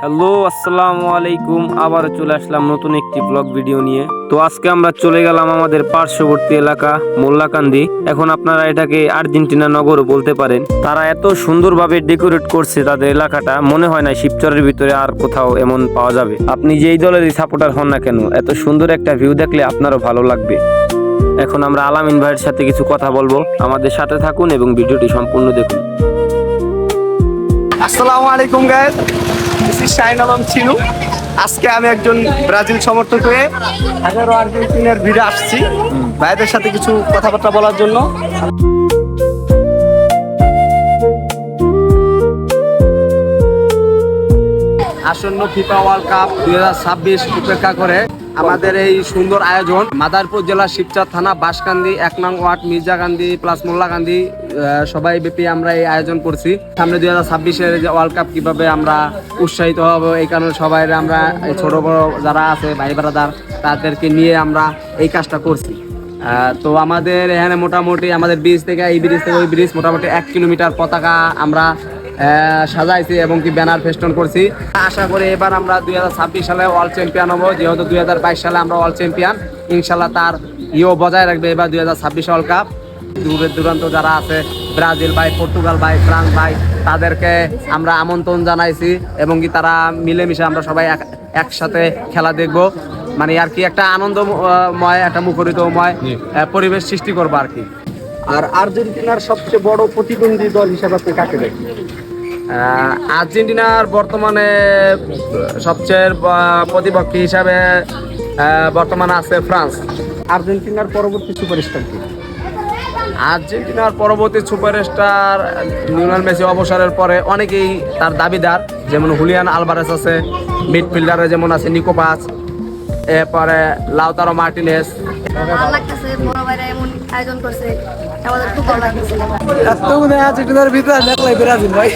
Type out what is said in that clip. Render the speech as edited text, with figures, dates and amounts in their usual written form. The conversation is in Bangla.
হ্যালো, আসসালামু আলাইকুম। আবার চলে আসলাম নতুন একটি ব্লগ ভিডিও নিয়ে। তো আজকে আমরা চলে গেলাম আমাদের পার্শ্ববর্তী এলাকা মোল্লাকান্দি। এখন আপনারা এটাকে আর্জেন্টিনা নগর বলতে পারেন। তারা এত সুন্দরভাবে ডেকোরেট করছে তাদের এলাকাটা, মনে হয় না শিবচরের ভিতরে আর কোথাও এমন পাওয়া যাবে। আপনি যেই দলেরই সাপোর্টার হন না কেন, এত সুন্দর একটা ভিউ দেখলে আপনারও ভালো লাগবে। এখন আমরা আলামিন ভাইয়ের সাথে কিছু কথা বলবো। আমাদের সাথে থাকুন এবং ভিডিওটি সম্পূর্ণ দেখুন। আসসালামু আলাইকুম guys, this is Shahin Alam Chinu. আজকে আমি একজন ব্রাজিল সমর্থক হয়ে আর্জেন্টিনার ভিড়ে আসছি ভাইদের সাথে কিছু কথাবার্তা বলার জন্য। আসন্ন ফিফা ওয়ার্ল্ড কাপ 2026 উপেক্ষা করে আমাদের এই সুন্দর আয়োজন মাদারপুর জেলা শিবচর থানা বাঁশকান্দি 1 নং ওয়ার্ড মির্জাকান্দি প্লাস মোল্লাকান্দি সবাই ব্যাপী আমরা এই আয়োজন করছি। সামনে 2026-এর যে ওয়ার্ল্ড কাপ কিভাবে আমরা উৎসাহিত হব, এই কারণে সবাই আমরা ছোট বড় যারা আছে ভাই ব্রাদার তাদেরকে নিয়ে আমরা এই কাজটা করছি। তো আমাদের এখানে মোটামুটি আমাদের ব্রিজ থেকে এই ব্রিজ থেকে ওই ব্রিজ মোটামুটি 1 কিলোমিটার পতাকা আমরা সাজাইছি এবং কি ব্যানার ফেস্টন করছি। আশা করি এবার আমরা 2026 সালে ওয়ার্ল্ড চ্যাম্পিয়ন হবো, যেহেতু 2022 সালে আমরা ওয়ার্ল্ড চ্যাম্পিয়ন। ইনশাল্লাহ তার বজায় রাখবে এবার 2026 ওয়ার্ল্ড কাপ। দূরের দূরান্ত যারা আছে, ব্রাজিল ভাই, পর্তুগাল ভাই, ফ্রান্স ভাই, তাদেরকে আমরা আমন্ত্রণ জানাইছি এবং কি তারা মিলেমিশে আমরা সবাই একসাথে খেলা দেখবো। মানে আর কি একটা আনন্দময়, একটা মুখরিতময় পরিবেশ সৃষ্টি করবো আর কি। আর আর্জেন্টিনার সবচেয়ে বড় প্রতিদ্বন্দ্বী দল হিসেবে আপনি কাকে দেখেন? আর্জেন্টিনার বর্তমানে সবচেয়ে প্রতিপক্ষী হিসাবে বর্তমানে আছে ফ্রান্স। আর্জেন্টিনার পরবর্তী সুপারস্টার কি? আর্জেন্টিনার পরবর্তী সুপারস্টার লিওনেল মেসি অবসরের পরে অনেকেই তার দাবিদার, যেমন হুলিয়ান আলভারেজ আছে, মিডফিল্ডারে যেমন আছে নিকো পাস, এরপরে লাউতারো মার্টিনেজ। ভালো লাগতেছে, বড় ভাইরা এমন আয়োজন করছে, আমাদের খুব ভালো লাগতেছে। আর্জেন্টিনার ভিতরে দেখলাই ব্রাজিল ভাই।